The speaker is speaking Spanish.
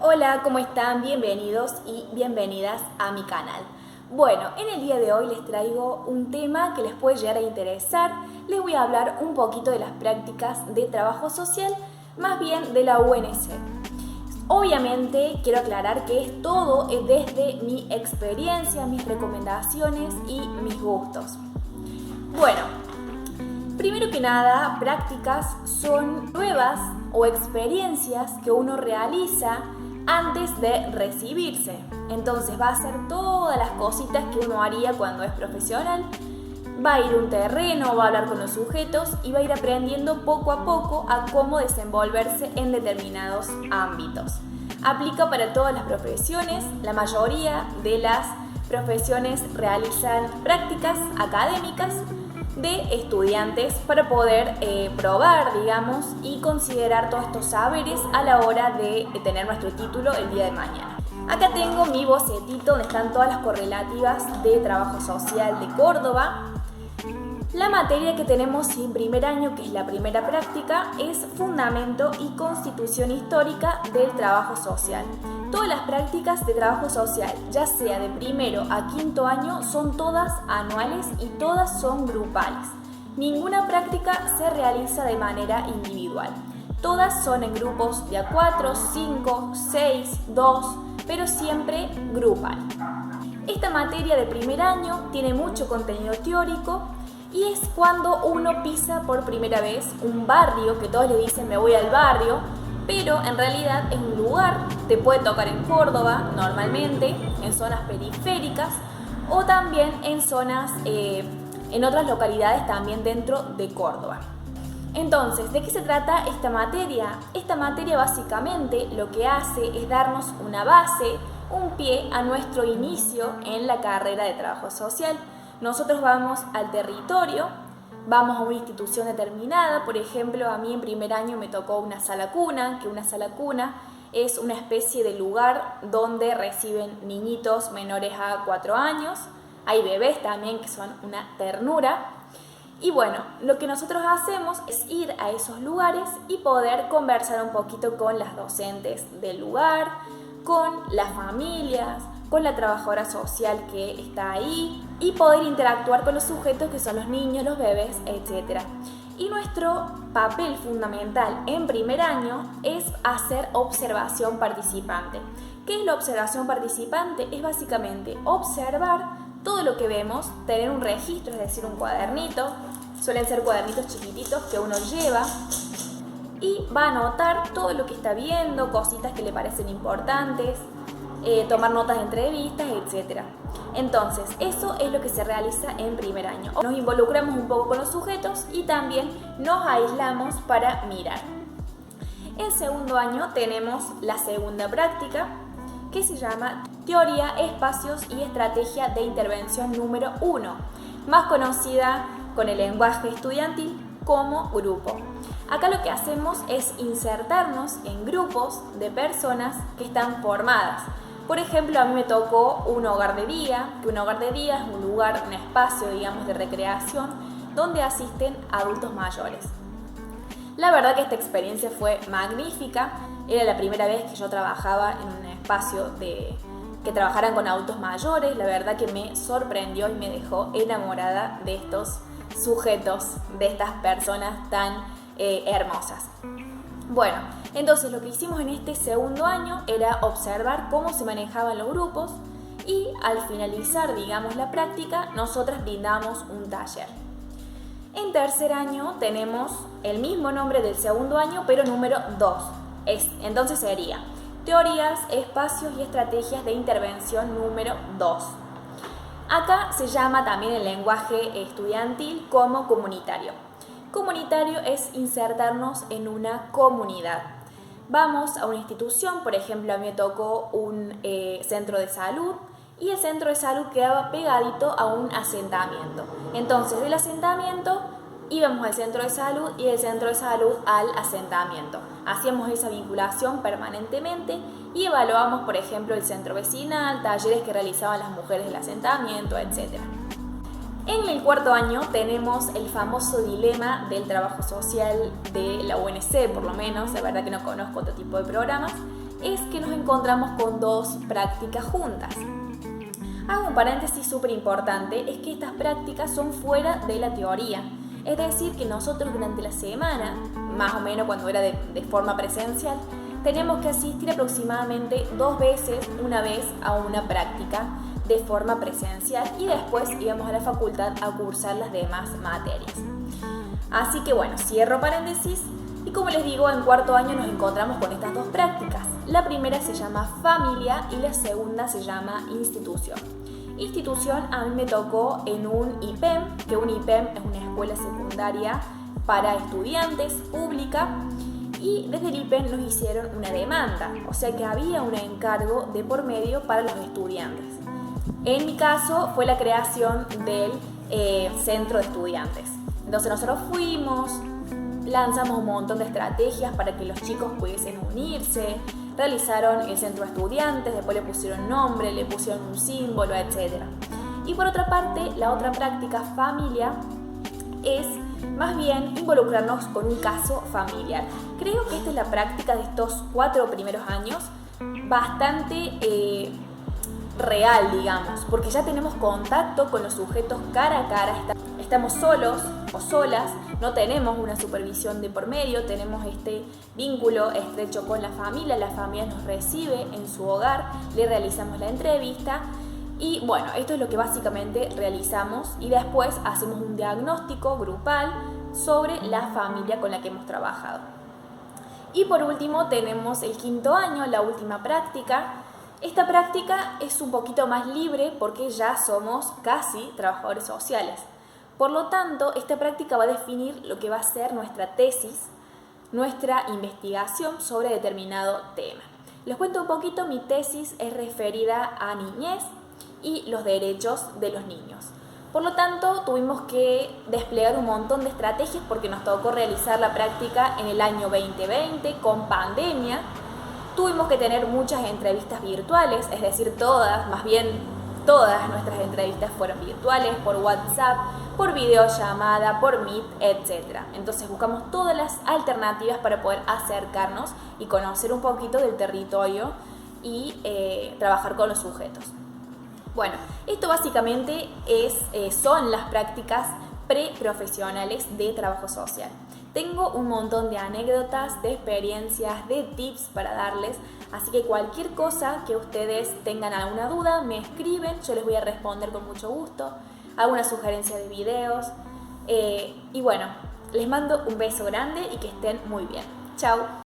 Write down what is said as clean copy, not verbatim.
Hola, ¿cómo están? Bienvenidos y bienvenidas a mi canal. Bueno, en el día de hoy les traigo un tema que les puede llegar a interesar. Les voy a hablar un poquito de las prácticas de trabajo social, más bien de la UNC. Obviamente quiero aclarar que todo es desde mi experiencia, mis recomendaciones y mis gustos. Bueno, primero que nada, prácticas son pruebas o experiencias que uno realiza antes de recibirse. Entonces va a hacer todas las cositas que uno haría cuando es profesional. Va a ir a un terreno, va a hablar con los sujetos y va a ir aprendiendo poco a poco a cómo desenvolverse en determinados ámbitos. Aplica para todas las profesiones. La mayoría de las profesiones realizan prácticas académicas de estudiantes para poder probar, digamos, y considerar todos estos saberes a la hora de tener nuestro título el día de mañana. Acá tengo mi bocetito donde están todas las correlativas de trabajo social de Córdoba. La materia que tenemos en primer año, que es la primera práctica, es Fundamento y Constitución Histórica del Trabajo Social. Todas las prácticas de trabajo social, ya sea de primero a quinto año, son todas anuales y todas son grupales. Ninguna práctica se realiza de manera individual. Todas son en grupos de a 4, 5, 6, 2, pero siempre grupal. Esta materia de primer año tiene mucho contenido teórico y es cuando uno pisa por primera vez un barrio, que todos le dicen me voy al barrio, pero en realidad es un lugar, te puede tocar en Córdoba normalmente, en zonas periféricas o también en zonas, en otras localidades también dentro de Córdoba. Entonces, ¿de qué se trata esta materia? Esta materia básicamente lo que hace es darnos una base, un pie a nuestro inicio en la carrera de trabajo social. Nosotros vamos al territorio, vamos a una institución determinada. Por ejemplo, a mí en primer año me tocó una sala cuna, que una sala cuna es una especie de lugar donde reciben niñitos menores a 4 años. Hay bebés también que son una ternura. Y bueno, lo que nosotros hacemos es ir a esos lugares y poder conversar un poquito con las docentes del lugar, con las familias, con la trabajadora social que está ahí y poder interactuar con los sujetos que son los niños, los bebés, etc. Y nuestro papel fundamental en primer año es hacer observación participante. ¿Qué es la observación participante? Es básicamente observar todo lo que vemos, tener un registro, es decir, un cuadernito. Suelen ser cuadernitos chiquititos que uno lleva y va a anotar todo lo que está viendo, cositas que le parecen importantes, tomar notas de entrevistas, etc. Entonces, eso es lo que se realiza en primer año. Nos involucramos un poco con los sujetos y también nos aislamos para mirar. En segundo año tenemos la segunda práctica, que se llama Teoría, Espacios y Estrategia de Intervención número 1, más conocida con el lenguaje estudiantil como grupo. Acá lo que hacemos es insertarnos en grupos de personas que están formadas. Por ejemplo, a mí me tocó un hogar de día, que un hogar de día es un lugar, un espacio, digamos, de recreación donde asisten adultos mayores. La verdad que esta experiencia fue magnífica. Era la primera vez que yo trabajaba en un espacio que trabajaran con adultos mayores. La verdad que me sorprendió y me dejó enamorada de estos sujetos, de estas personas tan hermosas. Bueno, entonces lo que hicimos en este segundo año era observar cómo se manejaban los grupos y al finalizar, digamos, la práctica, nosotras brindamos un taller. En tercer año tenemos el mismo nombre del segundo año, pero número 2. Entonces sería Teorías, Espacios y Estrategias de Intervención número 2. Acá se llama también el lenguaje estudiantil como comunitario. Comunitario es insertarnos en una comunidad. Vamos a una institución, por ejemplo, a mí me tocó un centro de salud y el centro de salud quedaba pegadito a un asentamiento. Entonces, del asentamiento íbamos al centro de salud y del centro de salud al asentamiento. Hacíamos esa vinculación permanentemente y evaluábamos, por ejemplo, el centro vecinal, talleres que realizaban las mujeres del asentamiento, etc. En el cuarto año tenemos el famoso dilema del trabajo social de la UNC, por lo menos, la verdad que no conozco otro tipo de programas, es que nos encontramos con dos prácticas juntas. Hago un paréntesis súper importante, es que estas prácticas son fuera de la teoría. Es decir, que nosotros durante la semana, más o menos cuando era de forma presencial, tenemos que asistir aproximadamente 2 veces, una vez a una práctica de forma presencial y después íbamos a la facultad a cursar las demás materias. Así que bueno, cierro paréntesis y como les digo, en cuarto año nos encontramos con estas dos prácticas. La primera se llama familia y la segunda se llama institución. Institución a mí me tocó en un IPEM, que un IPEM es una escuela secundaria para estudiantes pública, y desde el IPEM nos hicieron una demanda, o sea que había un encargo de por medio para los estudiantes. En mi caso fue la creación del centro de estudiantes. Entonces nosotros fuimos, lanzamos un montón de estrategias para que los chicos pudiesen unirse, realizaron el centro de estudiantes, después le pusieron nombre, le pusieron un símbolo, etc. Y por otra parte, la otra práctica, familia, es más bien involucrarnos con un caso familiar. Creo que esta es la práctica de estos 4 primeros años bastante real, digamos, porque ya tenemos contacto con los sujetos cara a cara, estamos solos o solas, no tenemos una supervisión de por medio, tenemos este vínculo estrecho con la familia nos recibe en su hogar, le realizamos la entrevista y bueno, esto es lo que básicamente realizamos y después hacemos un diagnóstico grupal sobre la familia con la que hemos trabajado. Y por último tenemos el quinto año, la última práctica. Esta práctica es un poquito más libre porque ya somos casi trabajadores sociales. Por lo tanto, esta práctica va a definir lo que va a ser nuestra tesis, nuestra investigación sobre determinado tema. Les cuento un poquito, mi tesis es referida a niñez y los derechos de los niños. Por lo tanto, tuvimos que desplegar un montón de estrategias porque nos tocó realizar la práctica en el año 2020 con pandemia. Tuvimos que tener muchas entrevistas virtuales, es decir, todas nuestras entrevistas fueron virtuales, por WhatsApp, por videollamada, por Meet, etc. Entonces buscamos todas las alternativas para poder acercarnos y conocer un poquito del territorio y trabajar con los sujetos. Bueno, esto básicamente son las prácticas preprofesionales de trabajo social. Tengo un montón de anécdotas, de experiencias, de tips para darles, así que cualquier cosa que ustedes tengan alguna duda, me escriben, yo les voy a responder con mucho gusto, alguna sugerencia de videos, y bueno, les mando un beso grande y que estén muy bien. Chao.